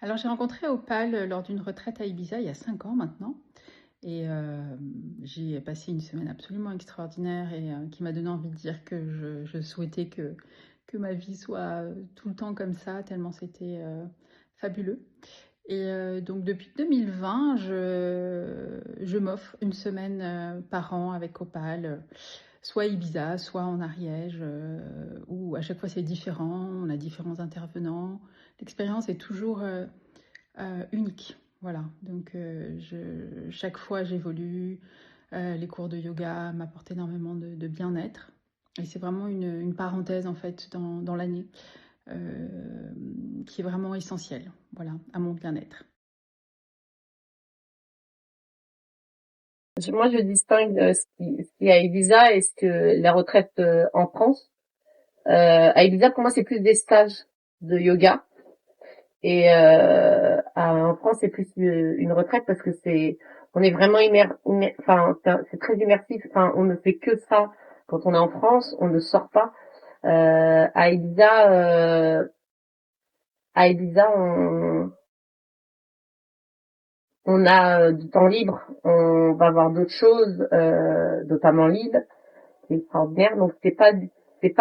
Alors j'ai rencontré Opal lors d'une retraite à Ibiza il y a 5 ans maintenant. Et j'y ai passé une semaine absolument extraordinaire et qui m'a donné envie de dire que je souhaitais que ma vie soit tout le temps comme ça, tellement c'était fabuleux. Et donc depuis 2020, je m'offre une semaine par an avec Opal, soit à Ibiza, soit en Ariège, où à chaque fois c'est différent, on a différents intervenants. L'expérience est toujours unique. Voilà, donc chaque fois j'évolue. Les cours de yoga m'apportent énormément de bien-être. Et c'est vraiment une parenthèse en fait dans l'année euh, qui est vraiment essentielle, voilà, à mon bien-être. Moi, je distingue ce qui est à Ibiza et ce que la retraite en France. À Ibiza, pour moi, c'est plus des stages de yoga. Et en France, c'est plus une retraite parce que on est vraiment enfin, c'est très immersif. Enfin, on ne fait que ça quand on est en France, on ne sort pas. À Ibiza, on a du temps libre, on va voir d'autres choses, notamment l'île. C'est extraordinaire. Donc c'est pas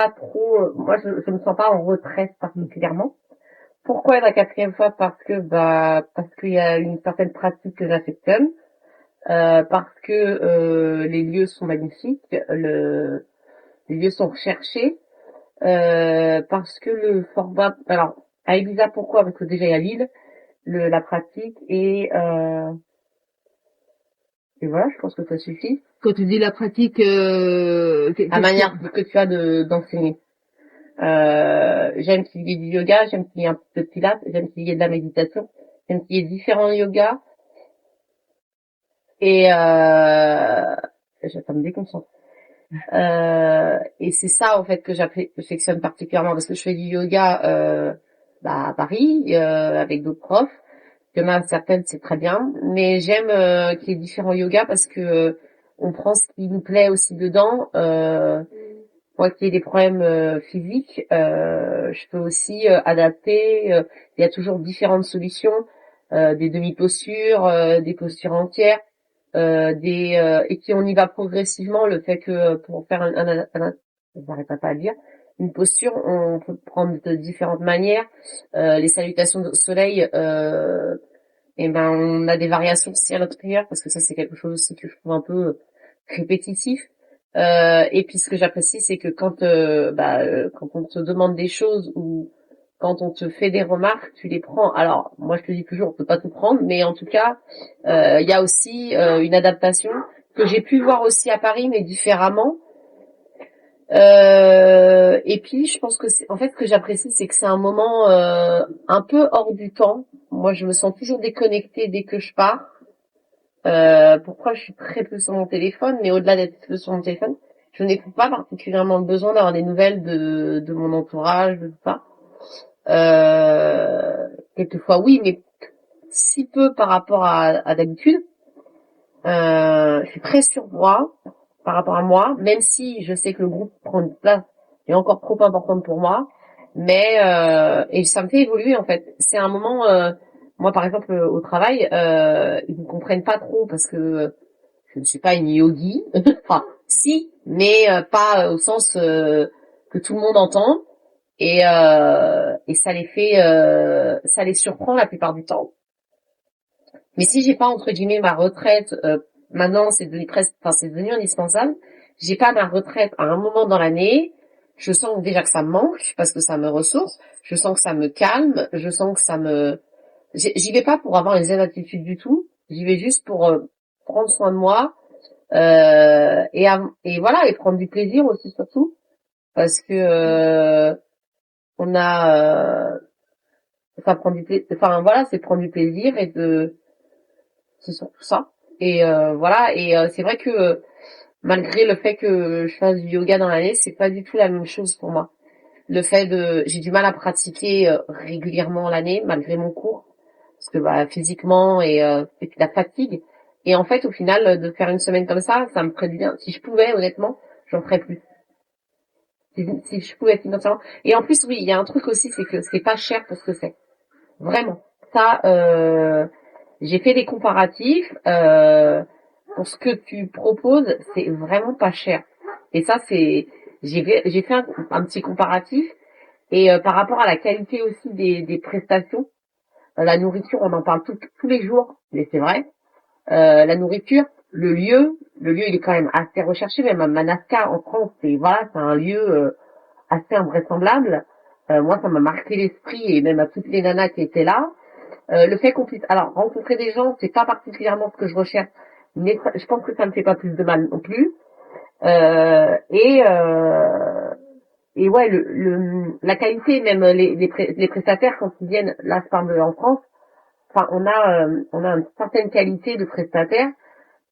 trop. Moi, je me sens pas en retraite particulièrement. Pourquoi la quatrième fois? Parce qu'il y a une certaine pratique que j'affectionne, parce que les lieux sont magnifiques, les lieux sont recherchés, parce que le format. Alors à Ibiza, pourquoi? Parce que déjà il y a l'île, la pratique et voilà. Je pense que ça suffit. Quand tu dis la pratique, La manière que tu as d'enseigner. J'aime qu'il y ait du yoga, j'aime qu'il y ait un peu de pilates, j'aime qu'il y ait de la méditation, j'aime qu'il y ait différents yogas et ça me déconcentre. Et c'est ça en fait que j'affectionne particulièrement parce que je fais du yoga à Paris avec d'autres profs. Il y en a certaines c'est très bien, mais j'aime qu'il y ait différents yogas parce que on prend ce qui nous plaît aussi dedans. Moi qui ai des problèmes physiques, je peux aussi adapter. Il y a toujours différentes solutions, des demi-postures, des postures entières, et puis on y va progressivement. Le fait que pour faire je n'arrête pas à le dire, une posture, on peut prendre de différentes manières. Les salutations au soleil, et ben on a des variations aussi à l'intérieur parce que ça c'est quelque chose aussi que je trouve un peu répétitif. Et puis ce que j'apprécie, c'est que quand on te demande des choses ou quand on te fait des remarques, tu les prends. Alors moi je te dis toujours, on peut pas tout prendre, mais en tout cas, il y a aussi une adaptation que j'ai pu voir aussi à Paris, mais différemment. Et puis je pense que en fait ce que j'apprécie, c'est que c'est un moment un peu hors du temps. Moi, je me sens toujours déconnectée dès que je pars. Pourquoi je suis très peu sur mon téléphone, mais au-delà d'être peu sur mon téléphone, je n'éprouve pas particulièrement le besoin d'avoir des nouvelles de mon entourage, de tout ça. Quelquefois oui, mais si peu par rapport à d'habitude. Je suis très sur moi par rapport à moi, même si je sais que le groupe prend une place est encore trop importante pour moi, mais et ça me fait évoluer en fait. C'est un moment, moi par exemple au travail, ils ne comprennent pas trop parce que je ne suis pas une yogi, enfin si, mais pas au sens que tout le monde entend, et ça les surprend la plupart du temps. Mais si j'ai pas entre guillemets ma retraite, maintenant c'est devenu presque, enfin c'est devenu indispensable. J'ai pas ma retraite à un moment dans l'année. Je sens déjà que ça me manque parce que ça me ressource. Je sens que ça me calme. Je sens que j'y vais pas pour avoir les attitudes du tout. J'y vais juste pour prendre soin de moi et voilà, et prendre du plaisir aussi surtout parce que on a ça prend du plaisir. Enfin voilà, c'est prendre du plaisir c'est surtout ça. Et voilà, et c'est vrai que malgré le fait que je fasse du yoga dans l'année, c'est pas du tout la même chose pour moi. J'ai du mal à pratiquer régulièrement l'année malgré mon cours parce que physiquement et puis la fatigue. Et en fait, au final, de faire une semaine comme ça me ferait du bien. Si je pouvais, honnêtement, j'en ferais plus. Si je pouvais financièrement. Et en plus, oui, il y a un truc aussi, c'est que c'est pas cher pour ce que c'est. Vraiment. ça, j'ai fait des comparatifs. Pour ce que tu proposes, c'est vraiment pas cher. Et ça, j'ai fait un petit comparatif. Et par rapport à la qualité aussi des prestations, la nourriture, on en parle tous les jours, mais c'est vrai. La nourriture, le lieu, il est quand même assez recherché. Même à Madagascar, en France, c'est un lieu assez invraisemblable. Moi, ça m'a marqué l'esprit et même à toutes les nanas qui étaient là. Le fait qu'on puisse, alors rencontrer des gens, c'est pas particulièrement ce que je recherche, mais je pense que ça me fait pas plus de mal non plus. Euh, et euh, et ouais, la qualité, même les prestataires quand ils viennent, là je parle en France, enfin on a une certaine qualité de prestataires.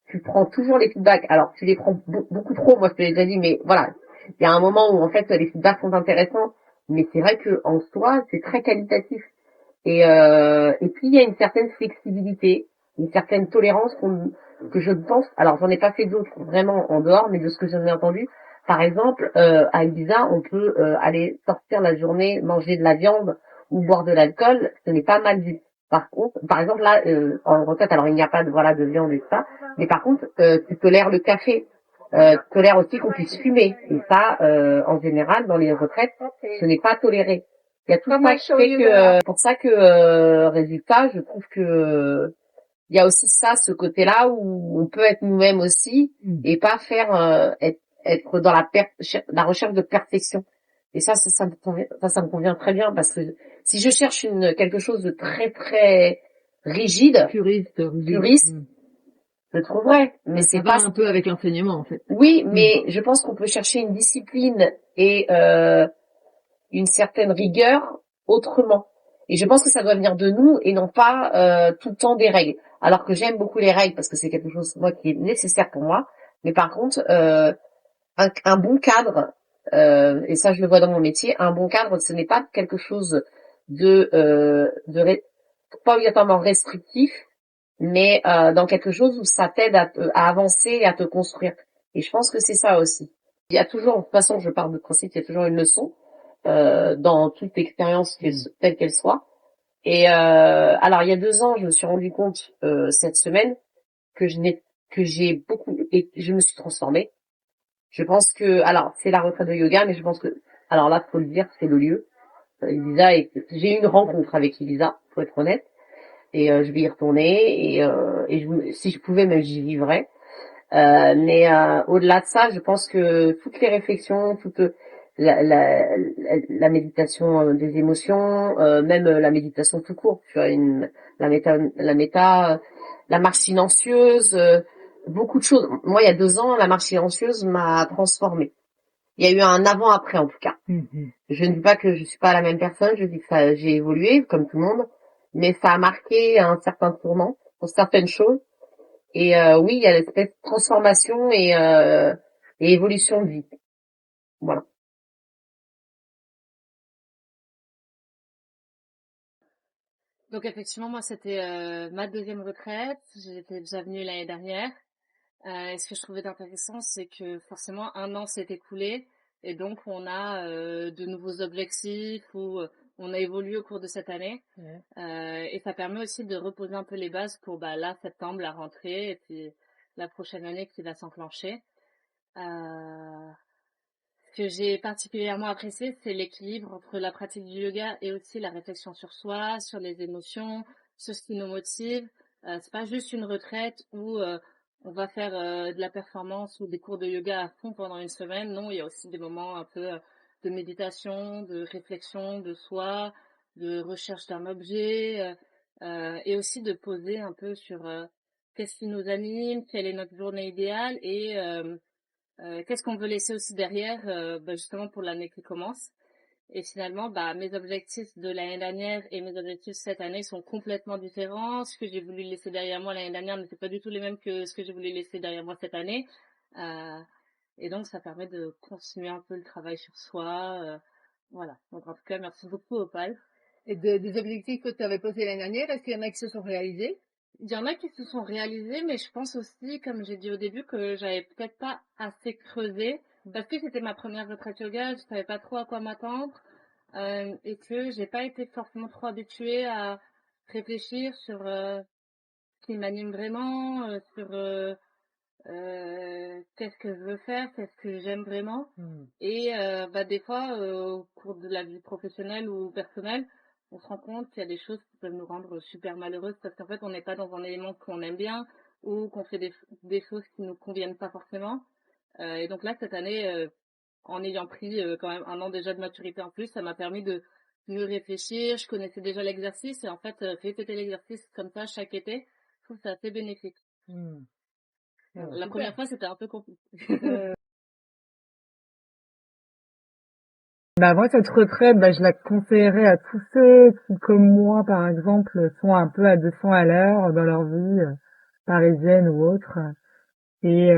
Tu prends toujours les feedbacks. Alors tu les prends beaucoup trop, moi je te l'ai déjà dit, mais voilà, il y a un moment où en fait les feedbacks sont intéressants, mais c'est vrai que en soi c'est très qualitatif. Et puis il y a une certaine flexibilité, une certaine tolérance que je pense. Alors j'en ai pas fait d'autres vraiment en dehors, mais de ce que j'en ai entendu, par exemple, à Ibiza, on peut aller sortir la journée, manger de la viande ou boire de l'alcool, ce n'est pas mal vu. Par contre, par exemple là, en retraite, alors il n'y a pas de viande et tout ça, mais par contre, tu tolères le café, tu tolères aussi qu'on puisse fumer. Et ça, en général, dans les retraites, ce n'est pas toléré. Il y a tout ça qui fait que, pour ça que, résultat, je trouve que il y a aussi ça, ce côté-là où on peut être nous-mêmes aussi et pas faire être dans la recherche de perfection. Et ça me convient très bien parce que si je cherche quelque chose de très très rigide, puriste, je le trouverai. Mais c'est pas un peu avec l'enseignement en fait. Oui, mais je pense qu'on peut chercher une discipline et une certaine rigueur autrement. Et je pense que ça doit venir de nous et non pas tout le temps des règles. Alors que j'aime beaucoup les règles parce que c'est quelque chose moi qui est nécessaire pour moi. Mais par contre, un bon cadre, et ça je le vois dans mon métier, un bon cadre, ce n'est pas quelque chose pas obligatoirement restrictif, mais dans quelque chose où ça t'aide à avancer et à te construire. Et je pense que c'est ça aussi. Il y a toujours, de toute façon, je pars de principe, il y a toujours une leçon dans toute expérience telle qu'elle soit. Et alors il y a 2 ans, je me suis rendu compte cette semaine que j'ai beaucoup et je me suis transformée. Je pense que alors c'est la retraite de yoga, mais je pense que alors là faut le dire, c'est le lieu. Ibiza et j'ai eu une rencontre avec Ibiza, pour être honnête, et je vais y retourner si je pouvais même j'y vivrais. Mais au-delà de ça, je pense que toutes les réflexions, toute la méditation des émotions, même la méditation tout court, tu vois, la marche silencieuse, beaucoup de choses. Moi, il y a 2 ans, la marche silencieuse m'a transformée. Il y a eu un avant-après en tout cas. Je ne dis pas que je suis pas la même personne, je dis que j'ai évolué comme tout le monde, mais ça a marqué un certain tournant pour certaines choses. Et oui, il y a l'espèce de transformation et évolution de vie. Voilà. Donc effectivement, moi, c'était ma deuxième retraite. J'étais déjà venue l'année dernière. Et ce que je trouvais intéressant, c'est que forcément, un an s'est écoulé. Et donc, on a de nouveaux objectifs ou on a évolué au cours de cette année. Et ça permet aussi de reposer un peu les bases pour là, septembre, la rentrée et puis la prochaine année qui va s'enclencher. Ce que j'ai particulièrement apprécié, c'est l'équilibre entre la pratique du yoga et aussi la réflexion sur soi, sur les émotions, sur ce qui nous motive. C'est pas juste une retraite où on va faire de la performance ou des cours de yoga à fond pendant une semaine. Non, il y a aussi des moments un peu de méditation, de réflexion de soi, de recherche d'un objet et aussi de poser un peu sur qu'est-ce qui nous anime, quelle est notre journée idéale et qu'est-ce qu'on veut laisser aussi derrière, justement pour l'année qui commence. Et finalement, mes objectifs de l'année dernière et mes objectifs cette année sont complètement différents. Ce que j'ai voulu laisser derrière moi l'année dernière n'était pas du tout les mêmes que ce que j'ai voulu laisser derrière moi cette année. Et donc, ça permet de continuer un peu le travail sur soi. Voilà. Donc, en tout cas, merci beaucoup, Opal. Et des objectifs que tu avais posés l'année dernière, est-ce qu'il y en a qui se sont réalisés? Il y en a qui se sont réalisés, mais je pense aussi, comme j'ai dit au début, que j'avais peut-être pas assez creusé. Parce que c'était ma première retraite yoga, je savais pas trop à quoi m'attendre. Et que j'ai pas été forcément trop habituée à réfléchir sur ce qui m'anime vraiment, sur qu'est-ce que je veux faire, qu'est-ce que j'aime vraiment. Et des fois, au cours de la vie professionnelle ou personnelle, on se rend compte qu'il y a des choses qui peuvent nous rendre super malheureuses parce qu'en fait, on n'est pas dans un élément qu'on aime bien ou qu'on fait des choses qui nous conviennent pas forcément. Et donc là, cette année, en ayant pris quand même un an déjà de maturité en plus, ça m'a permis de mieux réfléchir. Je connaissais déjà l'exercice et en fait, répéter l'exercice comme ça chaque été, je trouve que c'est assez bénéfique. La Super. première fois, c'était un peu compliqué. Bah moi cette retraite, je la conseillerais à tous ceux qui, comme moi par exemple, sont un peu à 200 à l'heure dans leur vie parisienne ou autre et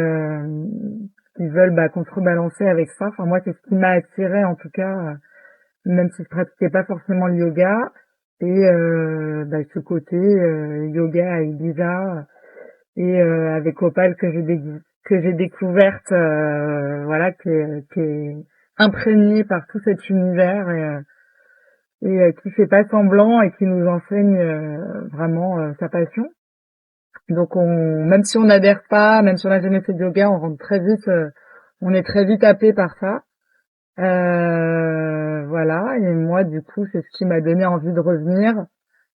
qui veulent contrebalancer avec ça. Enfin moi c'est ce qui m'a attiré en tout cas, même si je pratiquais pas forcément le yoga et ce côté yoga à Ibiza et avec Opal que j'ai découverte voilà qui est imprégnée par tout cet univers et qui fait pas semblant et qui nous enseigne vraiment sa passion. Donc même si on n'adhère pas, même si on n'a jamais fait de yoga, on rentre très vite, on est très vite happé par ça. Voilà, et moi du coup c'est ce qui m'a donné envie de revenir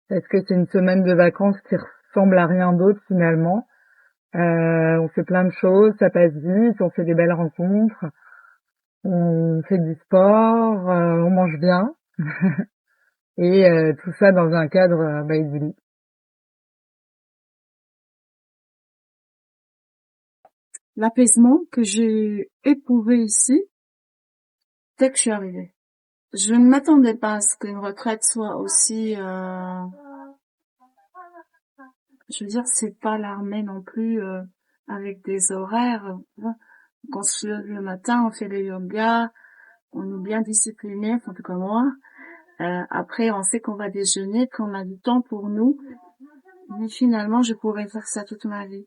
parce que c'est une semaine de vacances qui ressemble à rien d'autre finalement. On fait plein de choses, ça passe vite, on fait des belles rencontres, on fait du sport, on mange bien et tout ça dans un cadre idyllique. L'apaisement que j'ai éprouvé ici dès que je suis arrivée. Je ne m'attendais pas à ce qu'une retraite soit aussi je veux dire, c'est pas l'armée non plus avec des horaires. Quand on se lève le matin, on fait le yoga, on est bien discipliné, en tout cas moi. Après, on sait qu'on va déjeuner, qu'on a du temps pour nous. Mais finalement, je pourrais faire ça toute ma vie,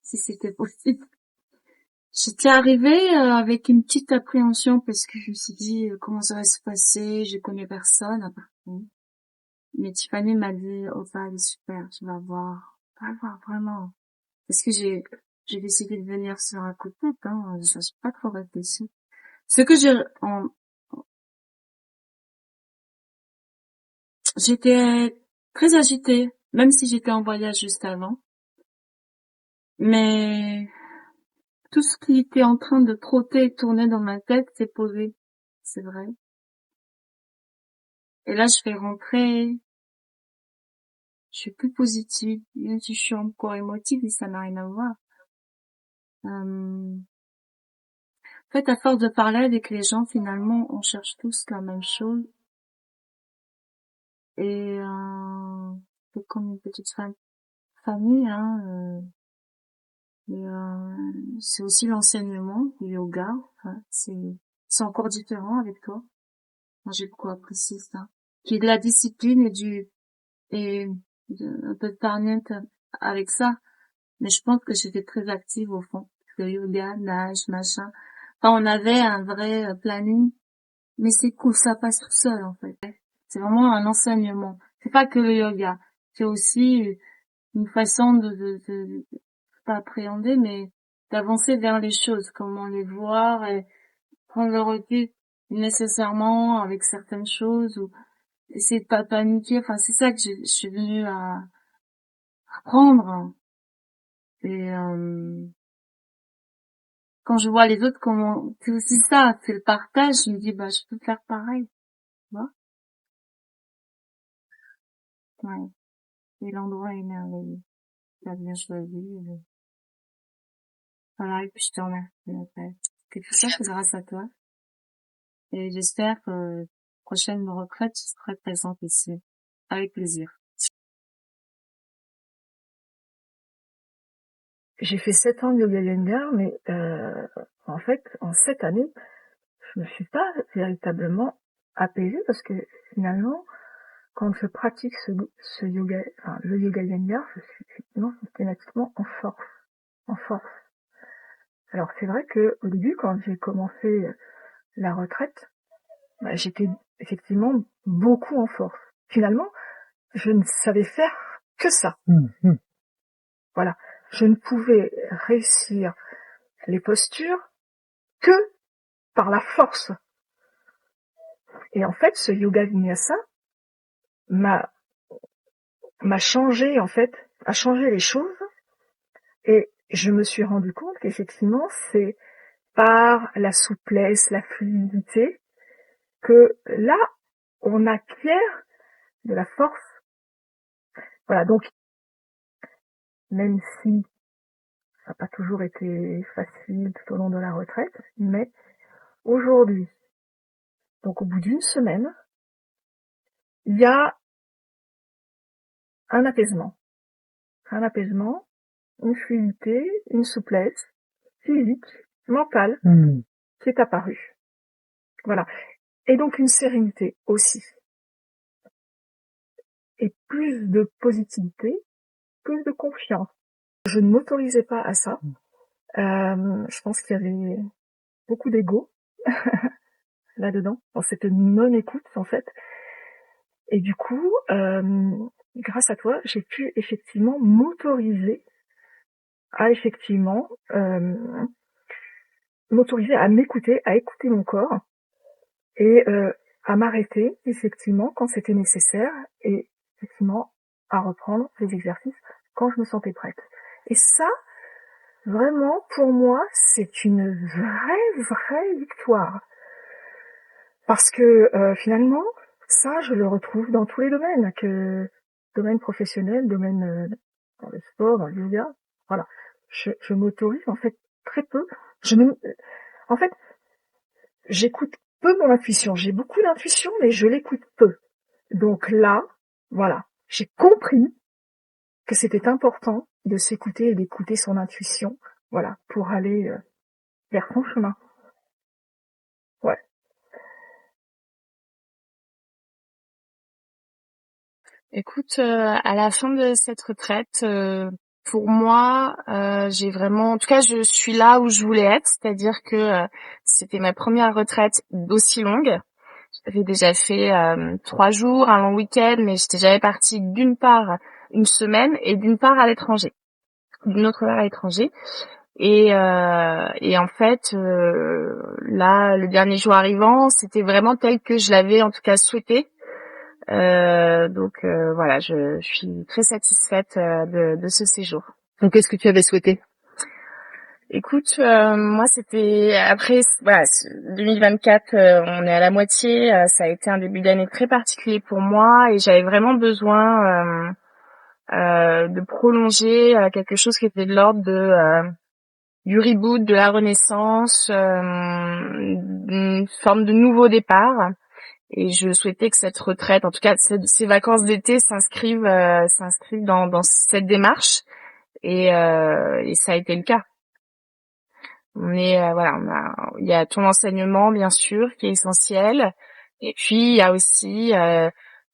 si c'était possible. J'étais arrivée avec une petite appréhension parce que je me suis dit comment ça va se passer, je connais personne à part nous. Mais Tiffany m'a dit oh ça va super, tu vas voir vraiment. Parce que j'ai décidé de venir sur un coup de tête, je suis pas trop réfléchi. Ce que j'étais très agitée, même si j'étais en voyage juste avant. Mais tout ce qui était en train de trotter et tourner dans ma tête s'est posé. C'est vrai. Et là, je fais rentrer. Je suis plus positive. Même si je suis encore émotive, et ça n'a rien à voir. En fait, à force de parler avec les gens, finalement, on cherche tous la même chose. Et c'est comme une petite famille, c'est aussi l'enseignement du yoga. Enfin, c'est encore différent avec toi. Moi, j'ai beaucoup apprécié ça. Qui est de la discipline un peu de farniente avec ça. Mais je pense que j'étais très active au fond. Le yoga, nage, machin. Enfin, on avait un vrai planning. Mais c'est cool, ça passe tout seul, en fait. C'est vraiment un enseignement. C'est pas que le yoga. C'est aussi une façon de pas appréhender, mais d'avancer vers les choses, comment les voir et prendre le recul nécessairement avec certaines choses ou essayer de pas paniquer. Enfin, c'est ça que je suis venue à apprendre. Et quand je vois les autres, comment c'est aussi ça, c'est le partage. Je me dis, je peux faire pareil. Tu vois. Ouais. Et l'endroit est merveilleux. T'as bien choisi. Voilà, et puis je te remercie, en fait. Que tout ça, c'est grâce à toi. Et j'espère que prochaine retraite, je serai présente ici. Avec plaisir. J'ai fait 7 ans de yoga Iyengar, mais en fait, en 7 années, je me suis pas véritablement apaisée parce que finalement, quand je pratique ce yoga, enfin, le yoga Iyengar, je suis effectivement systématiquement en force. Alors c'est vrai que au début, quand j'ai commencé la retraite, j'étais effectivement beaucoup en force. Finalement, je ne savais faire que ça. Mhm. Voilà. Je ne pouvais réussir les postures que par la force. Et en fait, ce yoga vinyasa m'a changé, en fait, a changé les choses. Et je me suis rendu compte qu'effectivement, c'est par la souplesse, la fluidité, que là, on acquiert de la force. Voilà, donc, même si ça n'a pas toujours été facile tout au long de la retraite, mais aujourd'hui, donc au bout d'une semaine, il y a un apaisement, une fluidité, une souplesse physique, mentale, Mhm. qui est apparue. Voilà. Et donc une sérénité aussi. Et plus de positivité, plus de confiance. Je ne m'autorisais pas à ça. Je pense qu'il y avait beaucoup d'ego là-dedans, dans cette non-écoute en fait. Et du coup, grâce à toi, j'ai pu effectivement m'autoriser à m'autoriser à m'écouter, à écouter mon corps et à m'arrêter effectivement quand c'était nécessaire et effectivement à reprendre les exercices quand je me sentais prête. Et ça, vraiment, pour moi, c'est une vraie victoire. Parce que finalement, ça, je le retrouve dans tous les domaines, domaine professionnel, domaine dans le sport, dans le yoga. Voilà, je m'autorise en fait très peu. En fait, j'écoute peu mon intuition. J'ai beaucoup d'intuition, mais je l'écoute peu. Donc là, voilà, j'ai compris que c'était important de s'écouter et d'écouter son intuition, voilà, pour aller vers son chemin. Ouais. Écoute, à la fin de cette retraite, pour moi, j'ai vraiment, en tout cas, je suis là où je voulais être, c'est-à-dire que c'était ma première retraite d'aussi longue. J'avais déjà fait 3 jours, un long week-end, mais j'étais jamais partie d'une part une semaine et d'une part à l'étranger, d'une autre part à l'étranger. Et en fait, là, le dernier jour arrivant, c'était vraiment tel que je l'avais en tout cas souhaité. Donc voilà, je suis très satisfaite de ce séjour. Donc, qu'est-ce que tu avais souhaité? Écoute, moi c'était après voilà 2024, on est à la moitié. Ça a été un début d'année très particulier pour moi et j'avais vraiment besoin de prolonger quelque chose qui était de l'ordre de du reboot, de la renaissance, une forme de nouveau départ. Et je souhaitais que cette retraite, en tout cas ces vacances d'été, s'inscrivent dans cette démarche. Et ça a été le cas. Il y a ton enseignement bien sûr qui est essentiel, et puis il y a aussi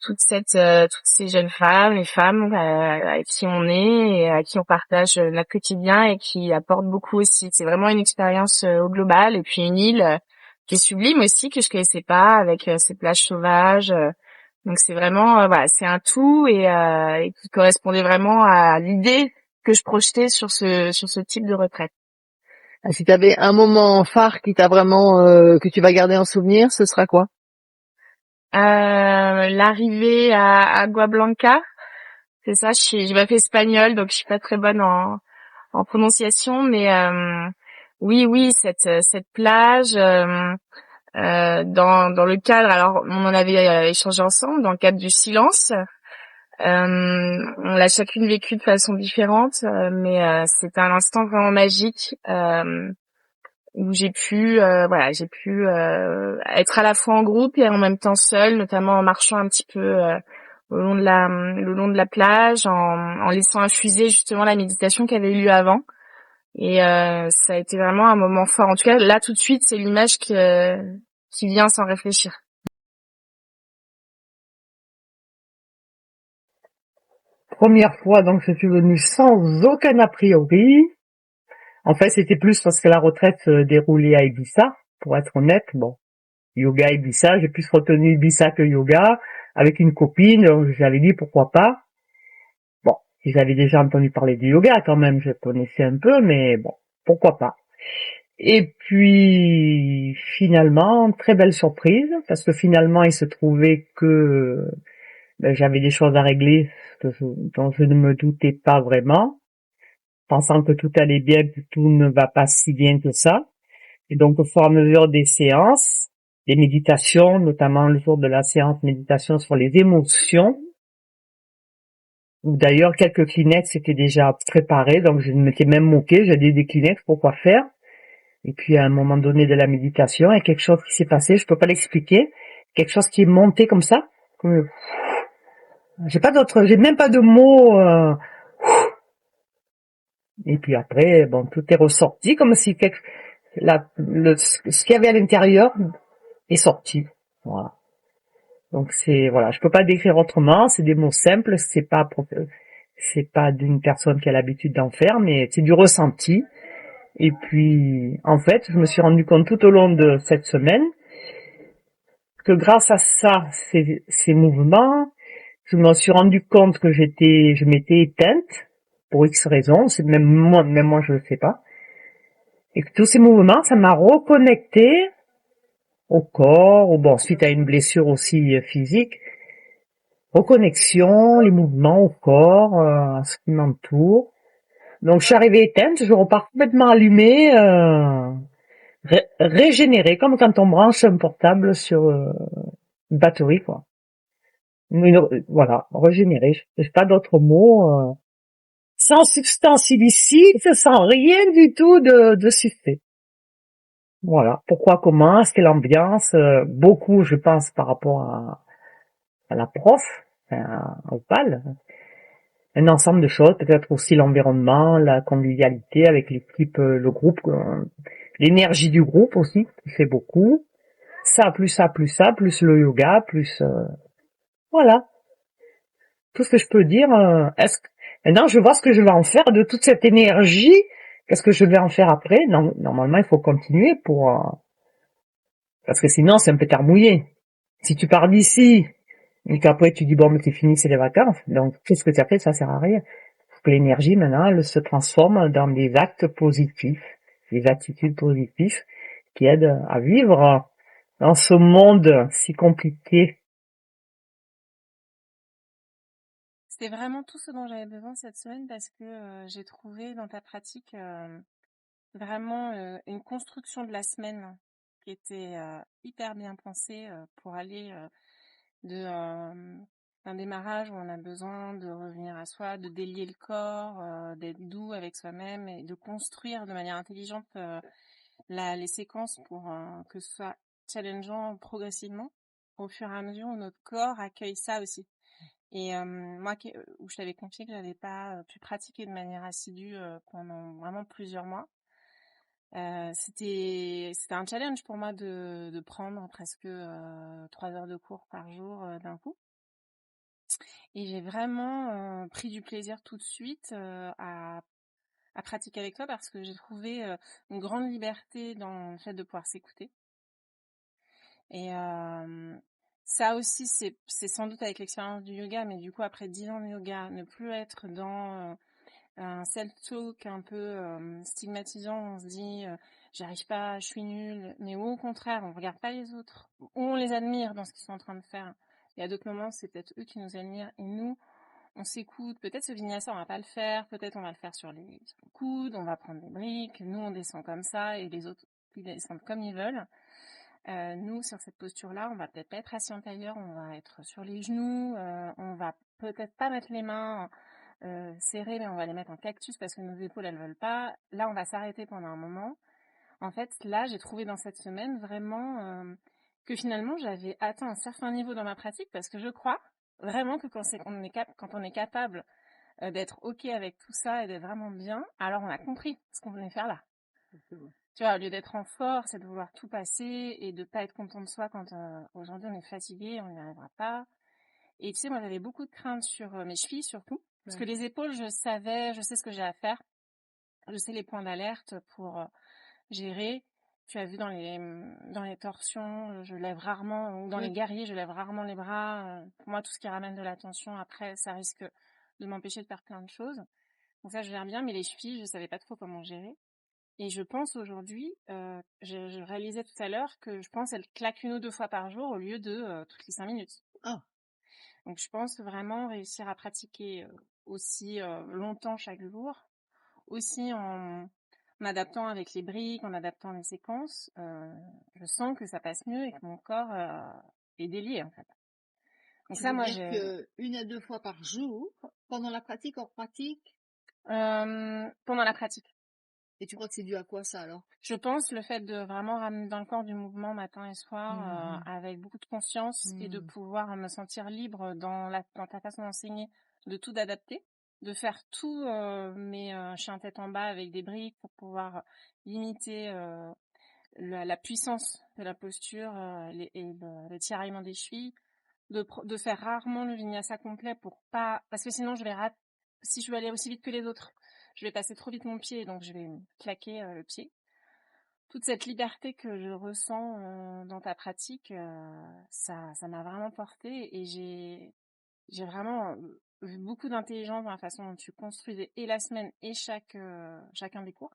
toutes ces jeunes femmes, les femmes avec qui on est et à qui on partage notre quotidien et qui apportent beaucoup aussi. C'est vraiment une expérience au global, et puis une île qui est sublime aussi, que je connaissais pas, avec ces plages sauvages. Donc c'est vraiment voilà, c'est un tout et qui correspondait vraiment à l'idée que je projetais sur ce type de retraite. Ah, si tu avais un moment phare qui t'a vraiment que tu vas garder en souvenir, ce sera quoi? L'arrivée à Agua Blanca, c'est ça. J'ai pas fait espagnol, donc je suis pas très bonne en prononciation, mais oui, cette plage dans le cadre. Alors on en avait échangé ensemble dans le cadre du silence. On l'a chacune vécu de façon différente, mais c'était un instant vraiment magique où j'ai pu être à la fois en groupe et en même temps seule, notamment en marchant un petit peu le long de la plage, en laissant infuser justement la méditation qui avait eu lieu avant. Et ça a été vraiment un moment fort. En tout cas, là tout de suite, c'est l'image qui vient sans réfléchir. Première fois, donc, je suis venue sans aucun a priori. En fait, c'était plus parce que la retraite se déroulait à Ibiza, pour être honnête. Bon, yoga Ibiza, j'ai plus retenu Ibiza que yoga. avec une copine, donc j'avais dit pourquoi pas. Bon, j'avais déjà entendu parler du yoga quand même, je connaissais un peu, mais bon, pourquoi pas. Et puis finalement, très belle surprise, parce que finalement il se trouvait que j'avais des choses à régler dont je ne me doutais pas vraiment, pensant que tout allait bien, que tout ne va pas si bien que ça. Et donc au fur et à mesure des séances, des méditations, notamment le jour de la séance méditation sur les émotions, où d'ailleurs quelques Kleenex étaient déjà préparés, donc je m'étais même moquée, j'ai dit des Kleenex, pourquoi faire? Et puis à un moment donné de la méditation, il y a quelque chose qui s'est passé, je peux pas l'expliquer, quelque chose qui est monté comme ça, comme, j'ai même pas de mots, et puis après, bon, tout est ressorti comme si ce qu'il y avait à l'intérieur est sorti. Voilà. Donc voilà, je peux pas décrire autrement, c'est des mots simples, c'est pas d'une personne qui a l'habitude d'en faire, mais c'est du ressenti. Et puis, en fait, je me suis rendu compte tout au long de cette semaine que grâce à ça, ces mouvements, je me suis rendu compte que je m'étais éteinte pour X raisons, même moi je le sais pas. Et que tous ces mouvements, ça m'a reconnecté au corps, suite à une blessure aussi physique, reconnexion, les mouvements au corps, à ce qui m'entoure. Donc je suis arrivée éteinte, je repars complètement allumée, régénérée, comme quand on branche un portable sur une batterie, quoi. Voilà, régénérée, j'ai pas d'autres mots, sans substance illicite, sans rien du tout de suspect. Voilà, pourquoi, comment, est-ce que l'ambiance, beaucoup je pense par rapport à la prof, au PAL, un ensemble de choses, peut-être aussi l'environnement, la convivialité avec l'équipe, le groupe, l'énergie du groupe aussi, qui fait beaucoup. Ça, plus le yoga, voilà. Tout ce que je peux dire, maintenant je vois ce que je vais en faire de toute cette énergie, qu'est-ce que je vais en faire après? Non, normalement il faut continuer parce que sinon c'est un pétard mouillé. Si tu pars d'ici, et qu'après tu dis bon mais c'est fini, c'est les vacances, donc qu'est-ce que tu as fait? Ça sert à rien. Que l'énergie maintenant elle se transforme dans des actes positifs, des attitudes positives qui aident à vivre dans ce monde si compliqué. C'était vraiment tout ce dont j'avais besoin cette semaine parce que j'ai trouvé dans ta pratique vraiment une construction de la semaine qui était hyper bien pensée pour aller d'un démarrage où on a besoin de revenir à soi, de délier le corps, d'être doux avec soi-même et de construire de manière intelligente les séquences pour que ce soit challengeant progressivement au fur et à mesure où notre corps accueille ça aussi. Et moi, où je t'avais confié que j'avais pas pu pratiquer de manière assidue pendant vraiment plusieurs mois, c'était un challenge pour moi de prendre presque 3 heures de cours par jour d'un coup. Et j'ai vraiment pris du plaisir tout de suite à pratiquer avec toi parce que j'ai trouvé une grande liberté dans le fait de pouvoir s'écouter. Et ça aussi, c'est sans doute avec l'expérience du yoga, mais du coup, après 10 ans de yoga, ne plus être dans un self-talk un peu stigmatisant, on se dit j'arrive pas, je suis nulle, mais au contraire, on regarde pas les autres, ou on les admire dans ce qu'ils sont en train de faire. Il y a d'autres moments, c'est peut-être eux qui nous admirent, et nous, on s'écoute. Peut-être ce vinyasa, on va pas le faire, peut-être on va le faire sur les coudes, on va prendre des briques, nous on descend comme ça, et les autres, ils descendent comme ils veulent. Nous, sur cette posture-là, on va peut-être pas être assis en tailleur, on va être sur les genoux, on va peut-être pas mettre les mains serrées, mais on va les mettre en cactus parce que nos épaules, elles veulent pas. Là, on va s'arrêter pendant un moment. En fait, là, j'ai trouvé dans cette semaine vraiment que finalement, j'avais atteint un certain niveau dans ma pratique parce que je crois vraiment que quand on est capable d'être OK avec tout ça et d'être vraiment bien, alors on a compris ce qu'on venait faire là. Tu vois, au lieu d'être en force et de vouloir tout passer et de pas être content de soi quand aujourd'hui on est fatigué, on n'y arrivera pas. Et tu sais, moi j'avais beaucoup de craintes sur mes chevilles surtout, parce que les épaules, je sais ce que j'ai à faire, je sais les points d'alerte pour gérer. Tu as vu dans les torsions, je lève rarement, ou dans les Oui. guerriers, je lève rarement les bras. Pour moi, tout ce qui ramène de la tension, après, ça risque de m'empêcher de faire plein de choses. Donc ça, je gère bien, mais les chevilles, je savais pas trop comment gérer. Et je pense aujourd'hui, je réalisais tout à l'heure que je pense elle claque 1 ou 2 fois par jour au lieu de toutes les 5 minutes. Ah. Donc je pense vraiment réussir à pratiquer aussi longtemps chaque jour, aussi en adaptant avec les briques, en adaptant les séquences. Je sens que ça passe mieux et que mon corps est délié en fait. Donc Tu ça, veux moi, dire que 1 à 2 fois par jour, pendant la pratique, hors pratique, pendant la pratique. et tu crois que c'est dû à quoi ça alors? Je pense le fait de vraiment ramener dans le corps du mouvement matin et soir, Mhm. avec beaucoup de conscience et de Mhm. pouvoir me sentir libre dans ta façon d'enseigner, de tout adapter, de faire tout, mais je suis en tête en bas avec des briques pour pouvoir limiter la puissance de la posture et le tiraillement des chevilles, de faire rarement le vinyasa complet pour pas, parce que sinon je vais rater, si je veux aller aussi vite que les autres, je vais passer trop vite mon pied, donc je vais claquer le pied. Toute cette liberté que je ressens dans ta pratique, ça m'a vraiment portée et j'ai vraiment vu beaucoup d'intelligence dans la façon dont tu construisais et la semaine et chacun des cours.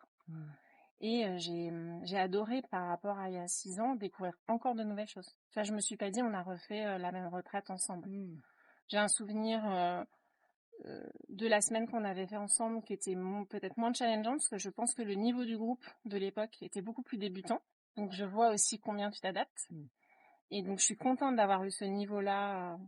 Et j'ai adoré par rapport à il y a 6 ans découvrir encore de nouvelles choses. Enfin, je me suis pas dit on a refait la même retraite ensemble. J'ai un souvenir de la semaine qu'on avait fait ensemble qui était peut-être moins challengeant parce que je pense que le niveau du groupe de l'époque était beaucoup plus débutant. Donc je vois aussi combien tu t'adaptes. Et donc je suis contente d'avoir eu ce niveau-là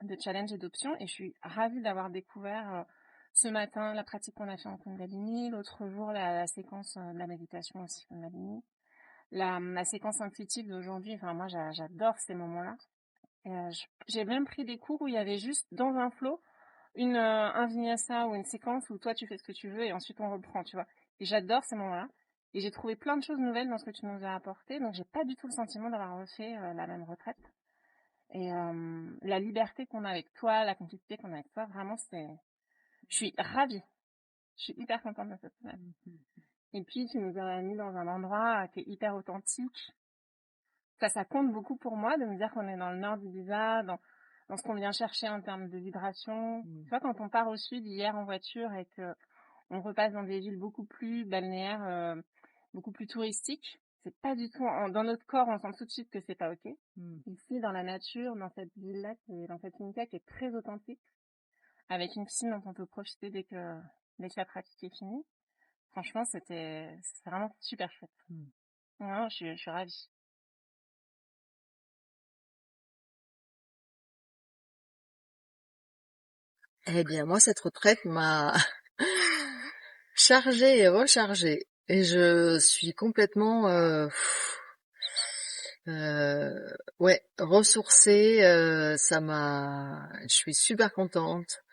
de challenge et d'options et je suis ravie d'avoir découvert ce matin la pratique qu'on a fait en Kundalini, l'autre jour la séquence de la méditation aussi Kundalini, la séquence intuitive d'aujourd'hui. Enfin moi j'adore ces moments-là. Et, j'ai même pris des cours où il y avait juste dans un flow un vinyasa ou une séquence où toi tu fais ce que tu veux et ensuite on reprend, tu vois. Et j'adore ces moments-là. Et j'ai trouvé plein de choses nouvelles dans ce que tu nous as apporté, donc j'ai pas du tout le sentiment d'avoir refait la même retraite. Et la liberté qu'on a avec toi, la complicité qu'on a avec toi, vraiment je suis ravie. Je suis hyper contente de cette semaine. Et puis tu nous as mis dans un endroit qui est hyper authentique. Ça compte beaucoup pour moi de me dire qu'on est dans le nord du Visa, dans ce qu'on vient chercher en termes de vibration. Tu vois, quand on part au sud hier en voiture et que on repasse dans des villes beaucoup plus balnéaires, beaucoup plus touristiques, c'est pas du tout, dans notre corps, on sent tout de suite que c'est pas ok. Ici, dans la nature, dans cette ville-là, dans cette unité qui est très authentique, avec une piscine dont on peut profiter dès que la pratique est finie. Franchement, c'est vraiment super chouette. Ouais, je suis ravie. Eh bien, moi, cette retraite m'a chargée et rechargée. Et je suis complètement, ouais, ressourcée. Je suis super contente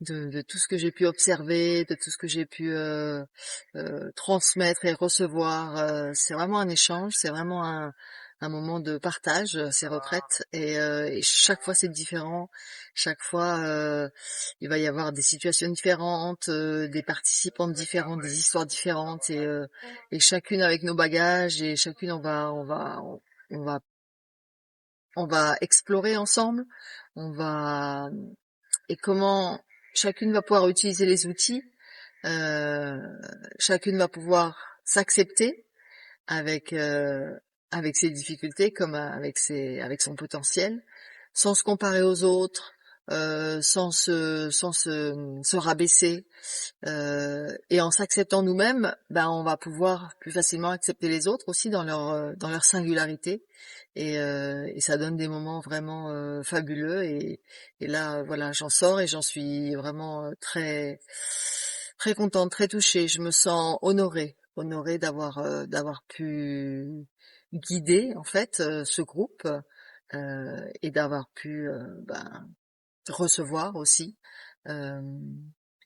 de tout ce que j'ai pu observer, de tout ce que j'ai pu transmettre et recevoir. C'est vraiment un échange, c'est vraiment un moment de partage, ces retraites. Et chaque fois c'est différent. Chaque fois il va y avoir des situations différentes, des participants différents, des histoires différentes, et chacune avec nos bagages, et chacune on va explorer ensemble. Et comment chacune va pouvoir utiliser les outils, chacune va pouvoir s'accepter avec ses difficultés comme avec son potentiel, sans se comparer aux autres, sans se rabaisser, et en s'acceptant nous-mêmes, ben on va pouvoir plus facilement accepter les autres aussi dans leur singularité, et ça donne des moments vraiment fabuleux, et là voilà, j'en sors et j'en suis vraiment très très contente, très touchée. Je me sens honorée d'avoir pu guider en fait ce groupe, et d'avoir pu recevoir aussi, euh,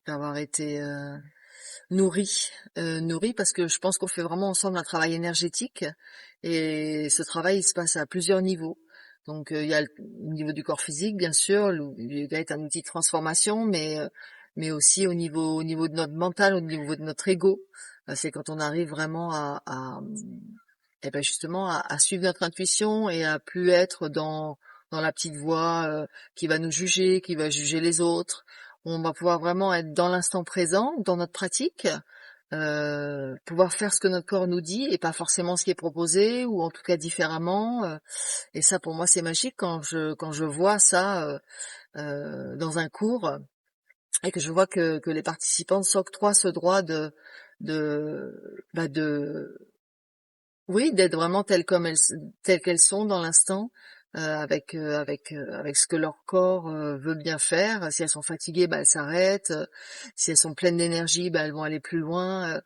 d'avoir été nourrie parce que je pense qu'on fait vraiment ensemble un travail énergétique, et ce travail il se passe à plusieurs niveaux. Donc il y a le niveau du corps physique bien sûr, le yoga est un outil de transformation, mais aussi au niveau de notre mental, au niveau de notre ego. C'est quand on arrive vraiment et ben justement à suivre notre intuition et à plus être dans la petite voix qui va nous juger, qui va juger les autres. On va pouvoir vraiment être dans l'instant présent, dans notre pratique, pouvoir faire ce que notre corps nous dit et pas forcément ce qui est proposé ou en tout cas différemment. Et ça pour moi c'est magique quand je vois ça dans un cours et que je vois que les participants s'octroient ce droit de oui, d'être vraiment telles qu'elles sont dans l'instant, avec ce que leur corps veut bien faire. Si elles sont fatiguées, bah, elles s'arrêtent. Si elles sont pleines d'énergie, bah, elles vont aller plus loin.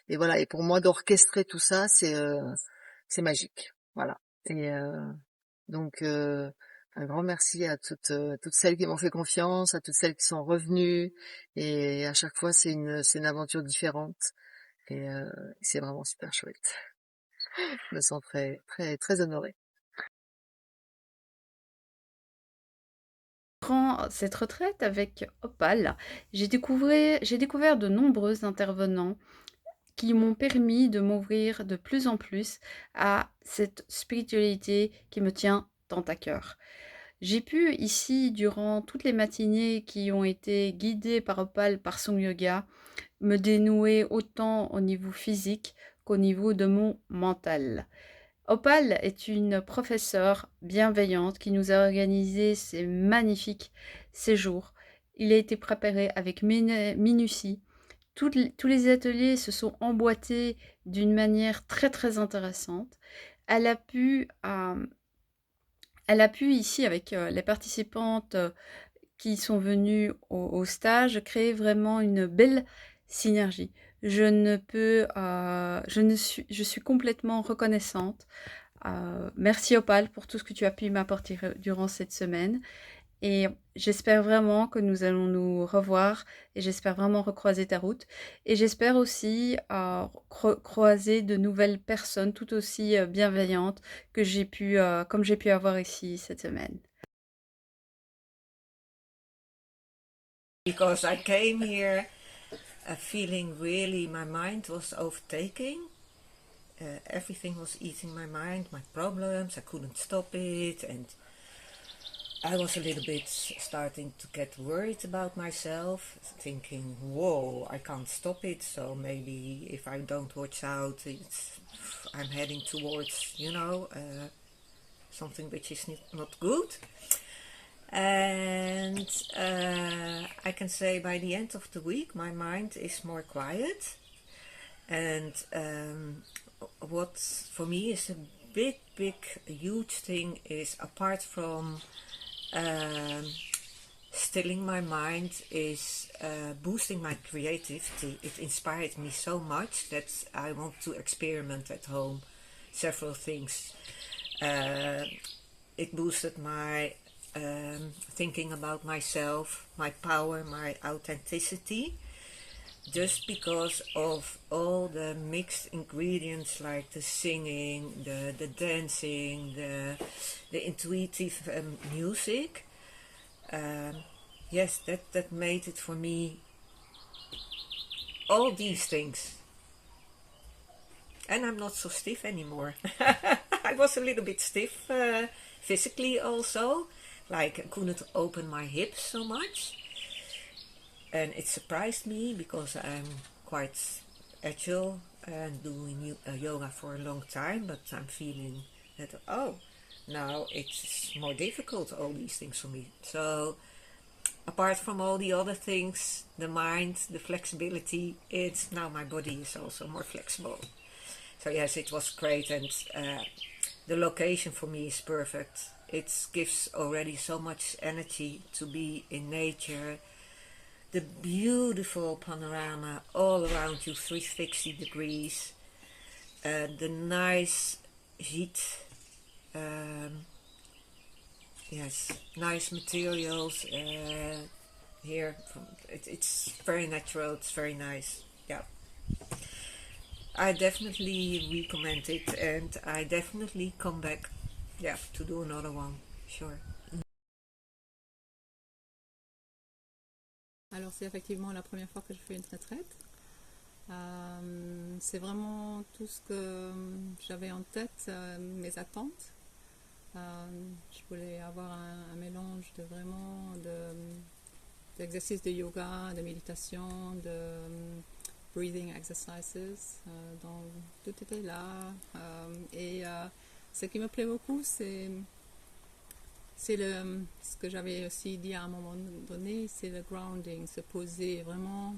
Et voilà. Et pour moi, d'orchestrer tout ça, c'est magique. Voilà. Et donc, un grand merci à toutes celles qui m'ont fait confiance, à toutes celles qui sont revenues. Et à chaque fois, c'est une aventure différente. Et c'est vraiment super chouette. Je me sens très, très, très honorée. Durant cette retraite avec Opal, j'ai découvert de nombreux intervenants qui m'ont permis de m'ouvrir de plus en plus à cette spiritualité qui me tient tant à cœur. J'ai pu ici, durant toutes les matinées qui ont été guidées par Opal, par son yoga, me dénouer autant au niveau physique qu'au niveau de mon mental. Opal est une professeure bienveillante qui nous a organisé ces magnifiques séjours. Il a été préparé avec minutie. Tous les ateliers se sont emboîtés d'une manière très très intéressante. Elle a pu, euh, elle a pu ici, avec les participantes qui sont venues au stage, créer vraiment une belle synergie. Je suis complètement reconnaissante. Merci Opal pour tout ce que tu as pu m'apporter durant cette semaine. Et j'espère vraiment que nous allons nous revoir et j'espère vraiment recroiser ta route. Et j'espère aussi croiser de nouvelles personnes tout aussi bienveillantes comme j'ai pu avoir ici cette semaine. Because I came here feeling really my mind was overtaking. Everything was eating my mind, my problems, I couldn't stop it, and I was a little bit starting to get worried about myself, thinking, whoa, I can't stop it, so maybe if I don't watch out, I'm heading towards, something which is not good. And I can say by the end of the week, my mind is more quiet. And what for me is a big, huge thing is, apart from stilling my mind, is boosting my creativity. It inspired me so much that I want to experiment at home several things. It boosted my thinking about myself, my power, my authenticity, just because of all the mixed ingredients like the singing, the dancing, the intuitive music. Yes, that made it for me, all these things. And I'm not so stiff anymore. I was a little bit stiff physically also. Like, I couldn't open my hips so much. And it surprised me because I'm quite agile and doing yoga for a long time. But I'm feeling that, now it's more difficult, all these things for me. So, apart from all the other things, the mind, the flexibility, now my body is also more flexible. So yes, it was great, and the location for me is perfect. It gives already so much energy to be in nature. The beautiful panorama all around you, 360 degrees. The nice heat. Yes, nice materials here. It's very natural, it's very nice. Yeah. I definitely recommend it, and I definitely come back, to do another one, sure. Alors c'est effectivement la première fois que je fais une retraite. C'est vraiment tout ce que j'avais en tête, mes attentes. Je voulais avoir un mélange de vraiment d'exercices de yoga, de méditation, de breathing exercises. Donc tout était là. Et ce qui me plaît beaucoup, c'est ce que j'avais aussi dit à un moment donné, c'est le grounding, se poser vraiment.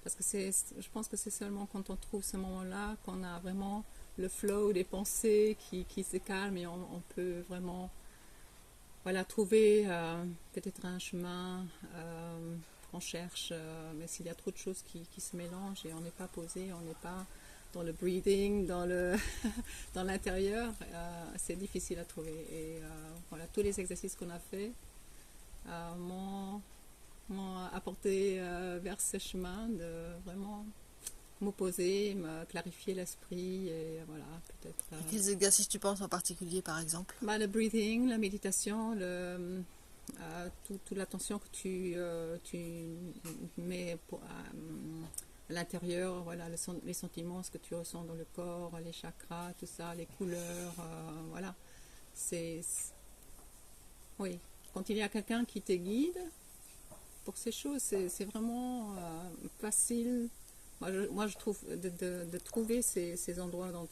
Parce que je pense que c'est seulement quand on trouve ce moment-là qu'on a vraiment le flow des pensées qui se calment et on peut vraiment voilà, trouver peut-être un chemin qu'on cherche. Mais s'il y a trop de choses qui se mélangent et on n'est pas posé, on n'est pas dans le breathing, dans l'intérieur, c'est difficile à trouver. Et voilà, tous les exercices qu'on a faits m'ont apporté vers ce chemin de vraiment me poser, me clarifier l'esprit et voilà, peut-être... Et quels exercices tu penses en particulier, par exemple? Le breathing, la méditation, toute l'attention que tu mets à l'intérieur, voilà, les sentiments, ce que tu ressens dans le corps, les chakras, tout ça, les couleurs, voilà. Oui, quand il y a quelqu'un qui te guide pour ces choses, c'est vraiment facile. Moi, je trouve de trouver ces endroits dans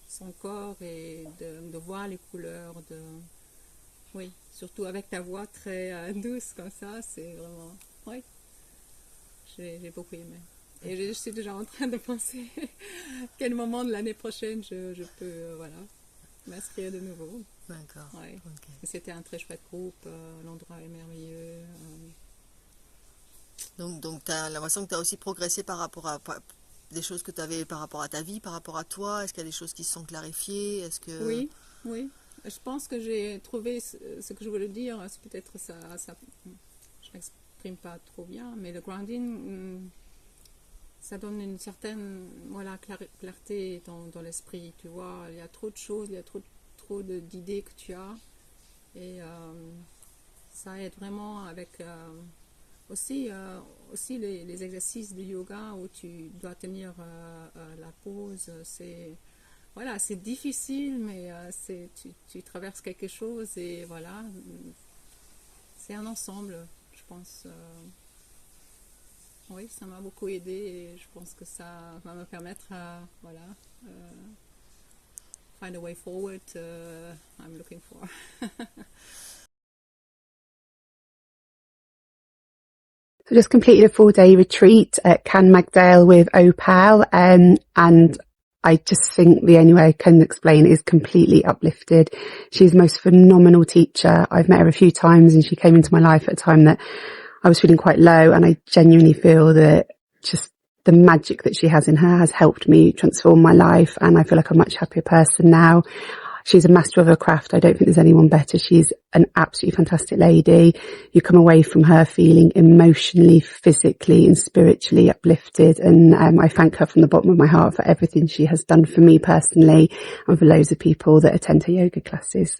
son corps et de voir les couleurs. Oui, surtout avec ta voix très douce comme ça, c'est vraiment... Oui, j'ai beaucoup aimé. Et je suis déjà en train de penser quel moment de l'année prochaine je peux voilà, m'inscrire de nouveau. D'accord. Ouais. Okay. C'était un très chouette groupe, l'endroit est merveilleux. Donc tu as l'impression que tu as aussi progressé par rapport à des choses que tu avais par rapport à ta vie, par rapport à toi. Est-ce qu'il y a des choses qui se sont clarifiées? Est-ce que... Oui. Je pense que j'ai trouvé ce que je voulais dire. C'est peut-être ça je m'exprime pas trop bien, mais le grounding, ça donne une certaine voilà, clarté dans l'esprit. Tu vois, il y a trop de choses, il y a trop d'idées que tu as. Et ça aide vraiment avec... Aussi les exercices de yoga où tu dois tenir la pause, c'est difficile, mais tu traverses quelque chose et voilà, c'est un ensemble, je pense. Oui, ça m'a beaucoup aidé et je pense que ça va me permettre à find a way forward. I'm looking for. So just completed a 4-day retreat at Can Magdale with Opal, and I just think the only way I can explain it is completely uplifted. She's the most phenomenal teacher. I've met her a few times and she came into my life at a time that I was feeling quite low, and I genuinely feel that just the magic that she has in her has helped me transform my life, and I feel like a much happier person now. She's a master of her craft. I don't think there's anyone better. She's an absolutely fantastic lady. You come away from her feeling emotionally, physically and spiritually uplifted. And I thank her from the bottom of my heart for everything she has done for me personally and for loads of people that attend her yoga classes.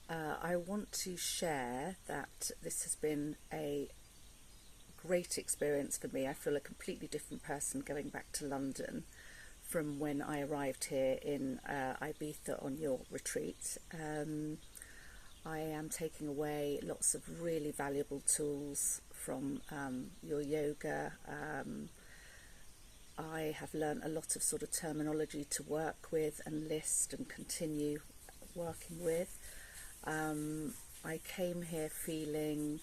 I want to share that this has been a great experience for me. I feel a completely different person going back to London from when I arrived here in Ibiza on your retreat. I am taking away lots of really valuable tools from your yoga. I have learned a lot of sort of terminology to work with and list and continue working with. I came here feeling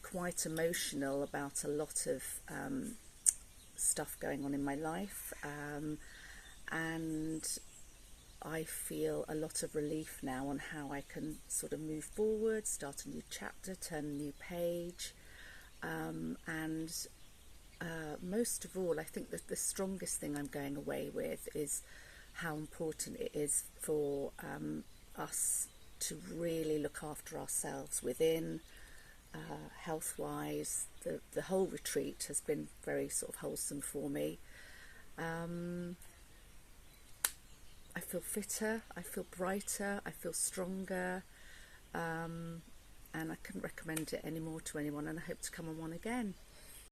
quite emotional about a lot of stuff going on in my life, and I feel a lot of relief now on how I can sort of move forward, start a new chapter, turn a new page, and most of all, I think that the strongest thing I'm going away with is how important it is for us to really look after ourselves within, health-wise. The whole retreat has been very sort of wholesome for me. I feel fitter, I feel brighter, I feel stronger, and I couldn't recommend it anymore to anyone, and I hope to come on one again.